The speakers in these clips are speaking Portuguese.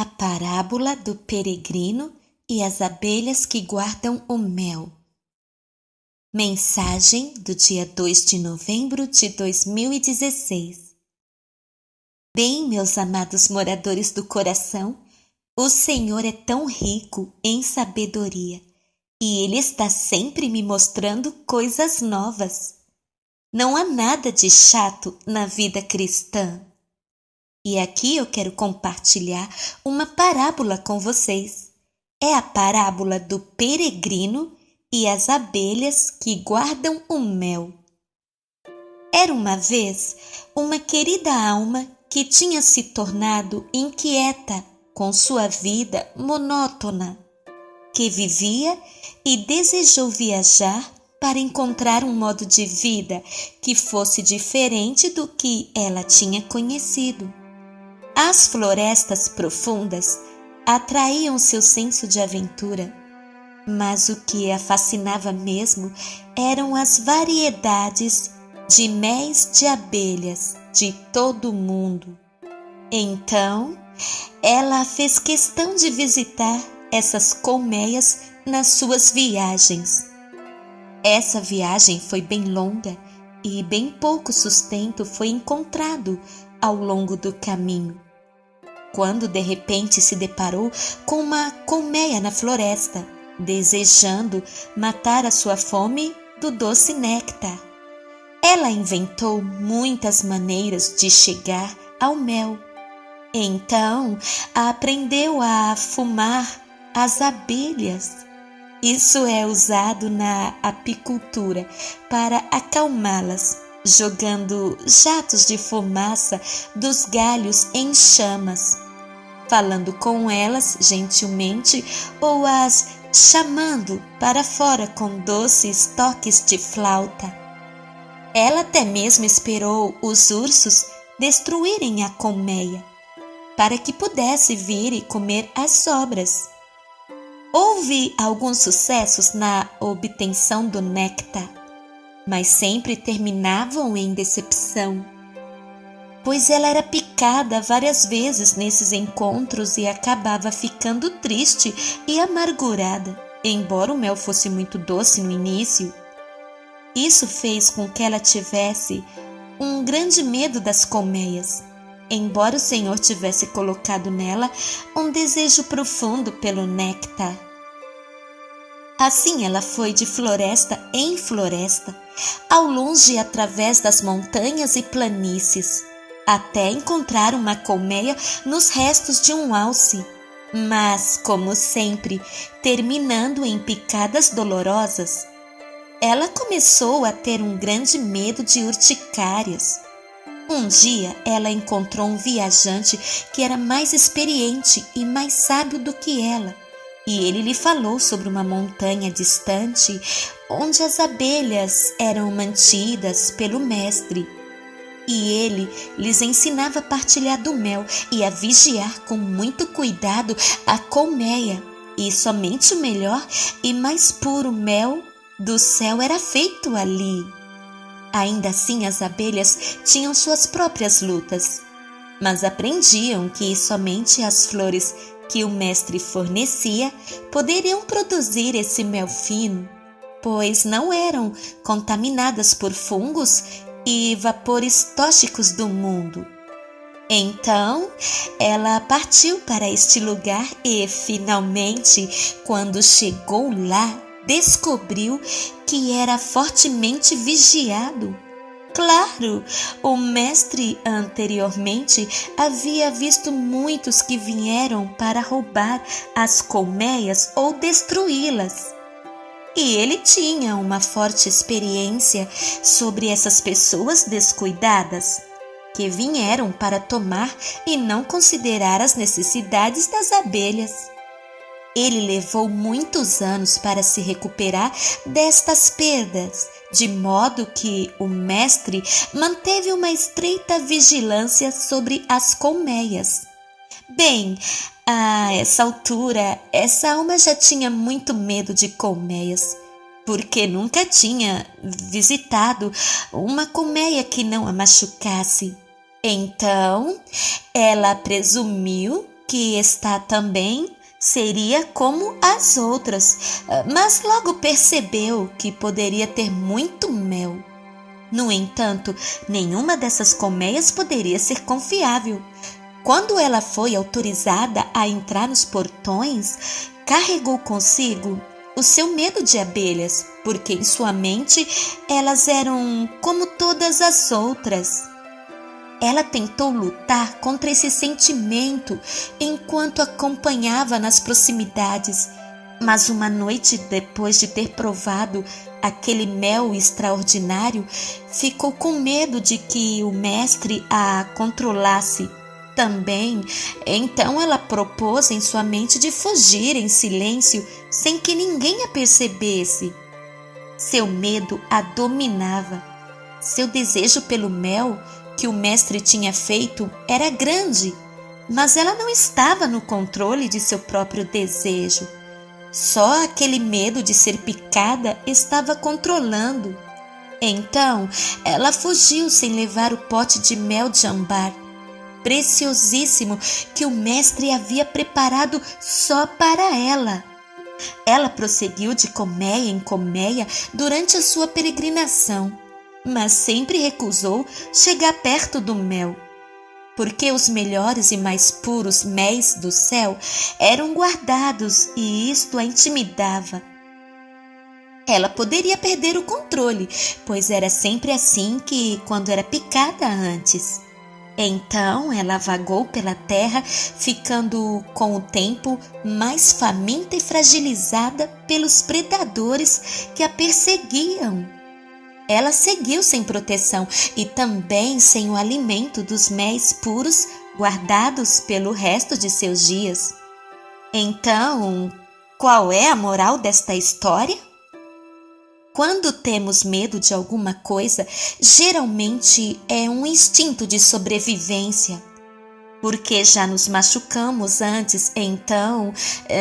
A parábola do peregrino e as abelhas que guardam o mel. Mensagem do dia 2 de novembro de 2016. Bem, meus amados moradores do coração, o Senhor é tão rico em sabedoria e Ele está sempre me mostrando coisas novas. Não há nada de chato na vida cristã. E aqui eu quero compartilhar uma parábola com vocês. É a parábola do peregrino e as abelhas que guardam o mel. Era uma vez uma querida alma que tinha se tornado inquieta com sua vida monótona, que vivia e desejou viajar para encontrar um modo de vida que fosse diferente do que ela tinha conhecido. As florestas profundas atraíam seu senso de aventura, mas o que a fascinava mesmo eram as variedades de méis de abelhas de todo o mundo. Então, ela fez questão de visitar essas colmeias nas suas viagens. Essa viagem foi bem longa e bem pouco sustento foi encontrado ao longo do caminho, quando de repente se deparou com uma colmeia na floresta, desejando matar a sua fome do doce néctar. Ela inventou muitas maneiras de chegar ao mel. Então, aprendeu a fumar as abelhas. Isso é usado na apicultura para acalmá-las, jogando jatos de fumaça dos galhos em chamas, falando com elas gentilmente ou as chamando para fora com doces toques de flauta. Ela até mesmo esperou os ursos destruírem a colmeia, para que pudesse vir e comer as sobras. Houve alguns sucessos na obtenção do néctar, mas sempre terminavam em decepção, pois ela era picada várias vezes nesses encontros e acabava ficando triste e amargurada, embora o mel fosse muito doce no início. Isso fez com que ela tivesse um grande medo das colmeias, embora o Senhor tivesse colocado nela um desejo profundo pelo néctar. Assim ela foi de floresta em floresta, ao longe e através das montanhas e planícies, até encontrar uma colmeia nos restos de um alce, mas, como sempre, terminando em picadas dolorosas. Ela começou a ter um grande medo de urticárias. Um dia ela encontrou um viajante que era mais experiente e mais sábio do que ela, e ele lhe falou sobre uma montanha distante onde as abelhas eram mantidas pelo mestre. E ele lhes ensinava a partilhar do mel e a vigiar com muito cuidado a colmeia, e somente o melhor e mais puro mel do céu era feito ali. Ainda assim, as abelhas tinham suas próprias lutas, mas aprendiam que somente as flores que o mestre fornecia poderiam produzir esse mel fino, pois não eram contaminadas por fungos e vapores tóxicos do mundo. Então, ela partiu para este lugar e, finalmente, quando chegou lá, descobriu que era fortemente vigiado. Claro, o mestre anteriormente havia visto muitos que vieram para roubar as colmeias ou destruí-las. E ele tinha uma forte experiência sobre essas pessoas descuidadas, que vieram para tomar e não considerar as necessidades das abelhas. Ele levou muitos anos para se recuperar destas perdas, de modo que o mestre manteve uma estreita vigilância sobre as colmeias. Bem, a essa altura, essa alma já tinha muito medo de colmeias, porque nunca tinha visitado uma colmeia que não a machucasse. Então, ela presumiu que está também seria como as outras, mas logo percebeu que poderia ter muito mel. No entanto, nenhuma dessas colmeias poderia ser confiável. Quando ela foi autorizada a entrar nos portões, carregou consigo o seu medo de abelhas, porque em sua mente elas eram como todas as outras. Ela tentou lutar contra esse sentimento enquanto acompanhava nas proximidades, mas uma noite depois de ter provado aquele mel extraordinário, ficou com medo de que o mestre a controlasse também. Então ela propôs em sua mente de fugir em silêncio sem que ninguém a percebesse. Seu medo a dominava. Seu desejo pelo mel que o mestre tinha feito era grande, mas ela não estava no controle de seu próprio desejo. Só aquele medo de ser picada estava controlando. Então, ela fugiu sem levar o pote de mel de âmbar, preciosíssimo, que o mestre havia preparado só para ela. Ela prosseguiu de colmeia em colmeia durante a sua peregrinação, mas sempre recusou chegar perto do mel, porque os melhores e mais puros méis do céu eram guardados e isto a intimidava. Ela poderia perder o controle, pois era sempre assim que quando era picada antes. Então ela vagou pela terra, ficando com o tempo mais faminta e fragilizada pelos predadores que a perseguiam. Ela seguiu sem proteção e também sem o alimento dos méis puros guardados pelo resto de seus dias. Então, qual é a moral desta história? Quando temos medo de alguma coisa, geralmente é um instinto de sobrevivência, porque já nos machucamos antes, então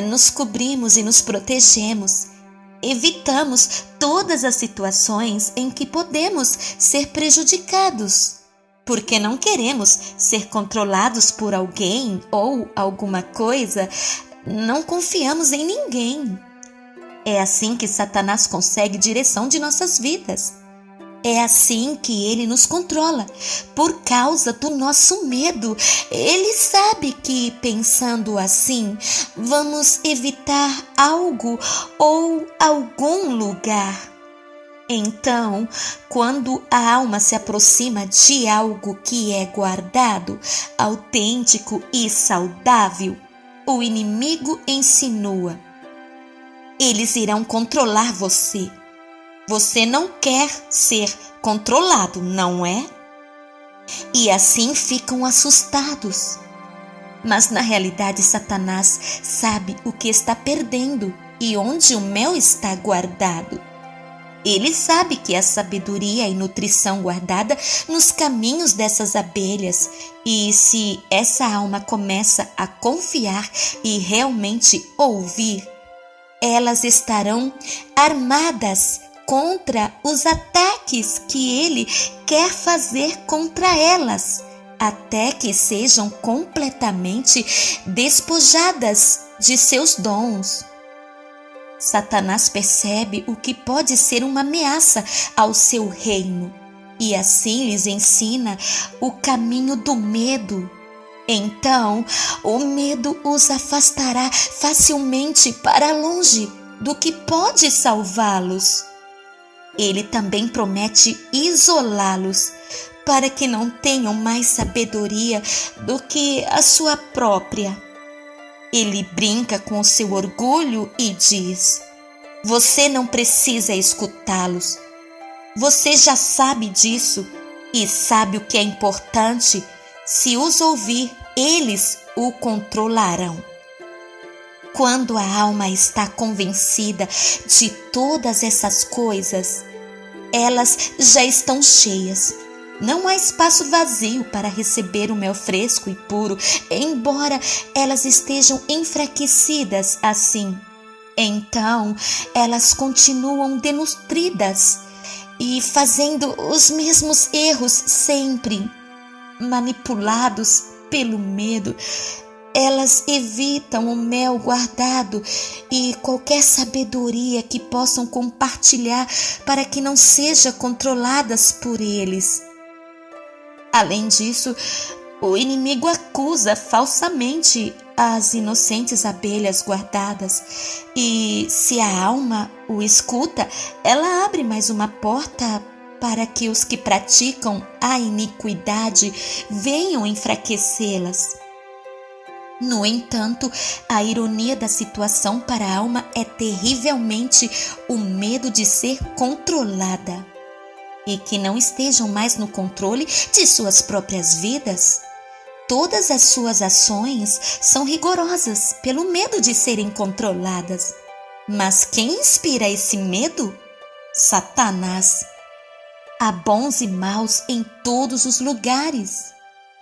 nos cobrimos e nos protegemos. Evitamos todas as situações em que podemos ser prejudicados, porque não queremos ser controlados por alguém ou alguma coisa, não confiamos em ninguém. É assim que Satanás consegue direção de nossas vidas. É assim que ele nos controla, por causa do nosso medo. Ele sabe que, pensando assim, vamos evitar algo ou algum lugar. Então, quando a alma se aproxima de algo que é guardado, autêntico e saudável, o inimigo insinua: eles irão controlar você. Você não quer ser controlado, não é? E assim ficam assustados. Mas na realidade, Satanás sabe o que está perdendo e onde o mel está guardado. Ele sabe que há sabedoria e nutrição guardada nos caminhos dessas abelhas, e se essa alma começa a confiar e realmente ouvir, elas estarão armadas contra os ataques que ele quer fazer contra elas, até que sejam completamente despojadas de seus dons. Satanás percebe o que pode ser uma ameaça ao seu reino e assim lhes ensina o caminho do medo. Então, o medo os afastará facilmente para longe do que pode salvá-los. Ele também promete isolá-los para que não tenham mais sabedoria do que a sua própria. Ele brinca com o seu orgulho e diz: você não precisa escutá-los. Você já sabe disso e sabe o que é importante. Se os ouvir, eles o controlarão. Quando a alma está convencida de todas essas coisas, elas já estão cheias. Não há espaço vazio para receber o mel fresco e puro, embora elas estejam enfraquecidas assim. Então, elas continuam desnutridas e fazendo os mesmos erros sempre, manipulados pelo medo. Elas evitam o mel guardado e qualquer sabedoria que possam compartilhar para que não sejam controladas por eles. Além disso, o inimigo acusa falsamente as inocentes abelhas guardadas e, se a alma o escuta, ela abre mais uma porta para que os que praticam a iniquidade venham enfraquecê-las. No entanto, a ironia da situação para a alma é terrivelmente o medo de ser controlada e que não estejam mais no controle de suas próprias vidas. Todas as suas ações são rigorosas pelo medo de serem controladas. Mas quem inspira esse medo? Satanás. Há bons e maus em todos os lugares.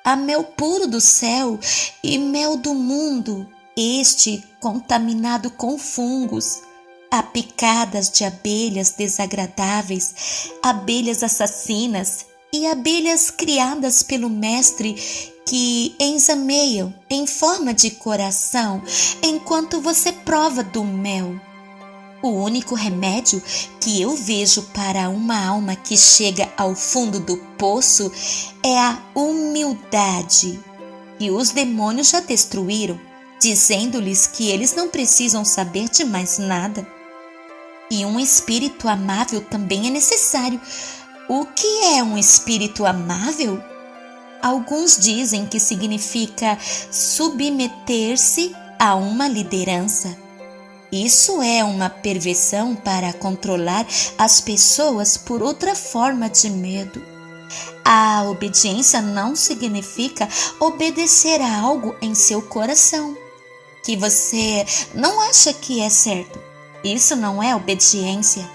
Há mel puro do céu e mel do mundo, este contaminado com fungos. Há picadas de abelhas desagradáveis, abelhas assassinas e abelhas criadas pelo mestre que ensameiam em forma de coração enquanto você prova do mel. O único remédio que eu vejo para uma alma que chega ao fundo do poço é a humildade. E os demônios já destruíram, dizendo-lhes que eles não precisam saber de mais nada. E um espírito amável também é necessário. O que é um espírito amável? Alguns dizem que significa submeter-se a uma liderança. Isso é uma perversão para controlar as pessoas por outra forma de medo. A obediência não significa obedecer a algo em seu coração, que você não acha que é certo. Isso não é obediência.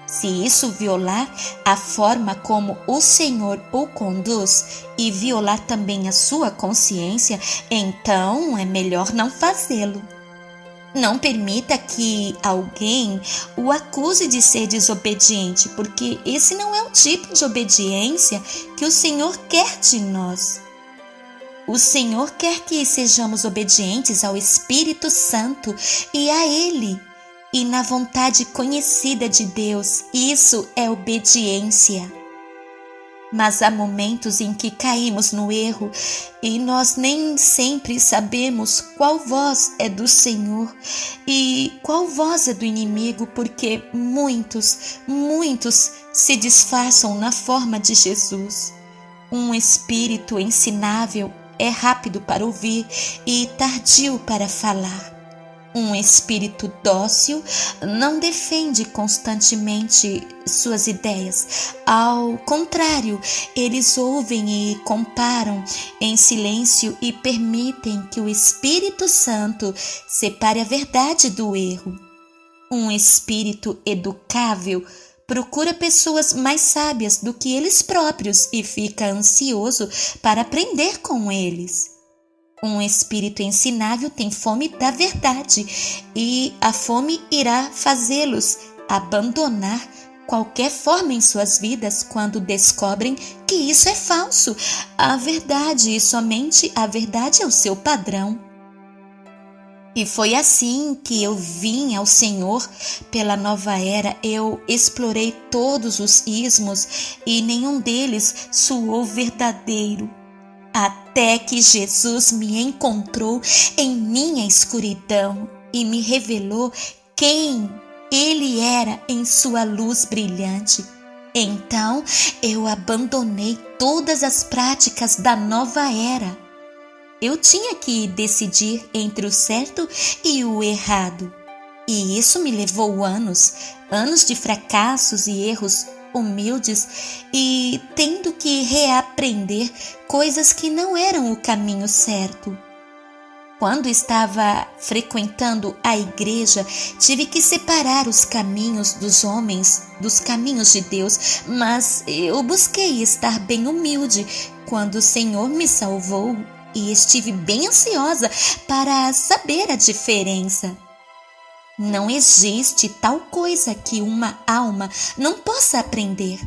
Se isso violar a forma como o Senhor o conduz e violar também a sua consciência, então é melhor não fazê-lo. Não permita que alguém o acuse de ser desobediente, porque esse não é o tipo de obediência que o Senhor quer de nós. O Senhor quer que sejamos obedientes ao Espírito Santo e a Ele, e na vontade conhecida de Deus. Isso é obediência. Mas há momentos em que caímos no erro e nós nem sempre sabemos qual voz é do Senhor e qual voz é do inimigo, porque muitos se disfarçam na forma de Jesus. Um espírito ensinável é rápido para ouvir e tardio para falar. Um espírito dócil não defende constantemente suas ideias. Ao contrário, eles ouvem e comparam em silêncio e permitem que o Espírito Santo separe a verdade do erro. Um espírito educável procura pessoas mais sábias do que eles próprios e fica ansioso para aprender com eles. Um espírito ensinável tem fome da verdade e a fome irá fazê-los abandonar qualquer forma em suas vidas quando descobrem que isso é falso. A verdade e somente a verdade é o seu padrão. E foi assim que eu vim ao Senhor pela nova era. Eu explorei todos os ismos e nenhum deles soou verdadeiro. Até que Jesus me encontrou em minha escuridão e me revelou quem Ele era em sua luz brilhante. Então eu abandonei todas as práticas da nova era. Eu tinha que decidir entre o certo e o errado. E isso me levou anos de fracassos e erros humildes e tendo que reaprender coisas que não eram o caminho certo. Quando estava frequentando a igreja, tive que separar os caminhos dos homens dos caminhos de Deus, mas eu busquei estar bem humilde quando o Senhor me salvou e estive bem ansiosa para saber a diferença. Não existe tal coisa que uma alma não possa aprender.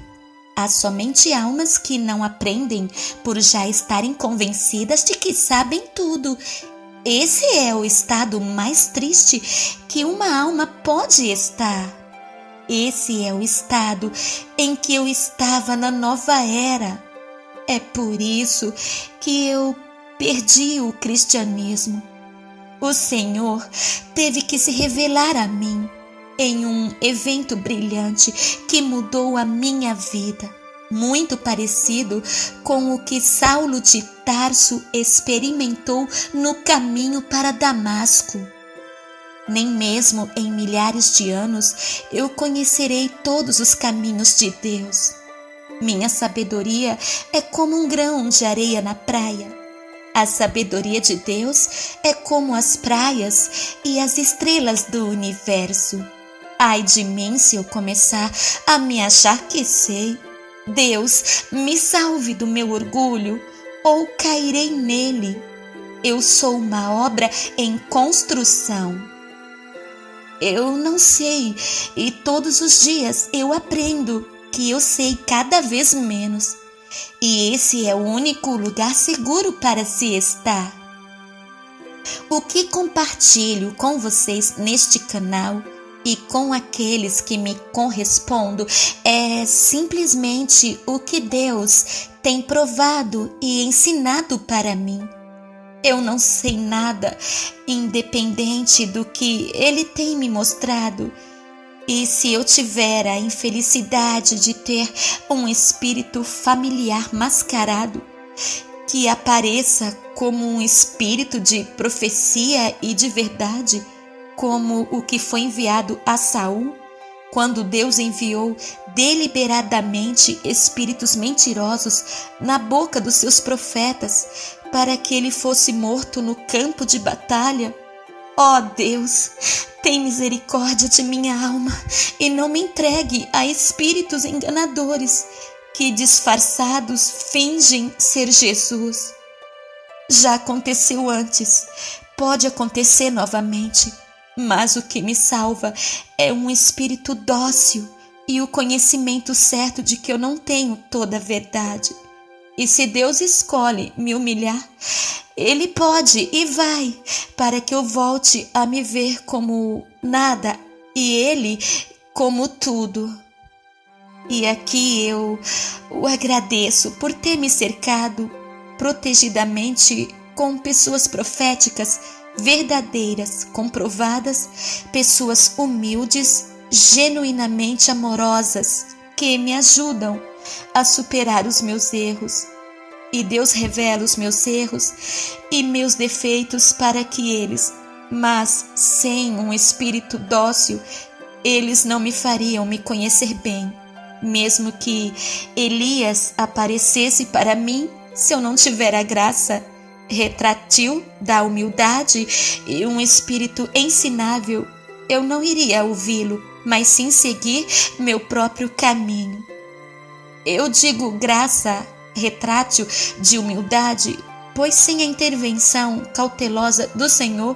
Há somente almas que não aprendem por já estarem convencidas de que sabem tudo Esse é o estado mais triste que uma alma pode estar. Esse é o estado em que eu estava na nova era. É por isso que eu perdi o cristianismo. O Senhor teve que se revelar a mim em um evento brilhante que mudou a minha vida, muito parecido com o que Saulo de Tarso experimentou no caminho para Damasco. Nem mesmo em milhares de anos eu conhecerei todos os caminhos de Deus. Minha sabedoria é como um grão de areia na praia. A sabedoria de Deus é como as praias e as estrelas do universo. Ai de mim se eu começar a me achar que sei. Deus, me salve do meu orgulho, ou cairei nele. Eu sou uma obra em construção. Eu não sei, e todos os dias eu aprendo que eu sei cada vez menos. E esse é o único lugar seguro para se estar. O que compartilho com vocês neste canal e com aqueles que me correspondem é simplesmente o que Deus tem provado e ensinado para mim. Eu não sei nada, independente do que Ele tem me mostrado. E se eu tiver a infelicidade de ter um espírito familiar mascarado, que apareça como um espírito de profecia e de verdade, como o que foi enviado a Saul, quando Deus enviou deliberadamente espíritos mentirosos na boca dos seus profetas, para que ele fosse morto no campo de batalha. Ó Deus, tem misericórdia de minha alma e não me entregue a espíritos enganadores que disfarçados fingem ser Jesus. Já aconteceu antes, pode acontecer novamente, mas o que me salva é um espírito dócil e o conhecimento certo de que eu não tenho toda a verdade. E se Deus escolhe me humilhar, Ele pode e vai, para que eu volte a me ver como nada e Ele como tudo. E aqui eu o agradeço por ter me cercado protegidamente com pessoas proféticas, verdadeiras, comprovadas, pessoas humildes, genuinamente amorosas, que me ajudam a superar os meus erros. E Deus revela os meus erros e meus defeitos para que eles, mas sem um espírito dócil, eles não me fariam me conhecer bem. Mesmo que Elias aparecesse para mim, se eu não tiver a graça retrátil da humildade e um espírito ensinável, eu não iria ouvi-lo, mas sim seguir meu próprio caminho. Eu digo graça retrátil de humildade, pois sem a intervenção cautelosa do Senhor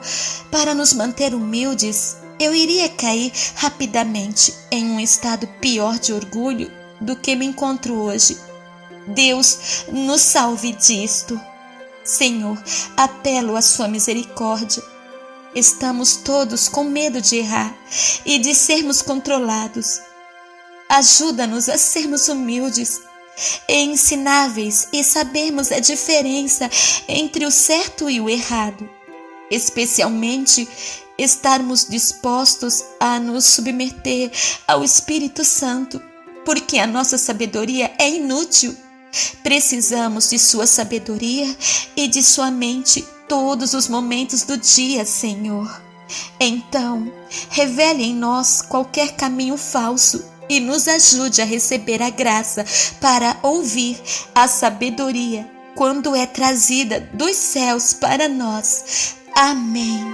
para nos manter humildes, eu iria cair rapidamente em um estado pior de orgulho do que me encontro hoje. Deus nos salve disto. Senhor, apelo à sua misericórdia. Estamos todos com medo de errar e de sermos controlados. Ajuda-nos a sermos humildes e ensináveis e sabermos a diferença entre o certo e o errado, especialmente estarmos dispostos a nos submeter ao Espírito Santo, porque a nossa sabedoria é inútil. Precisamos de sua sabedoria e de sua mente todos os momentos do dia, Senhor. Então, revele em nós qualquer caminho falso e nos ajude a receber a graça para ouvir a sabedoria quando é trazida dos céus para nós. Amém.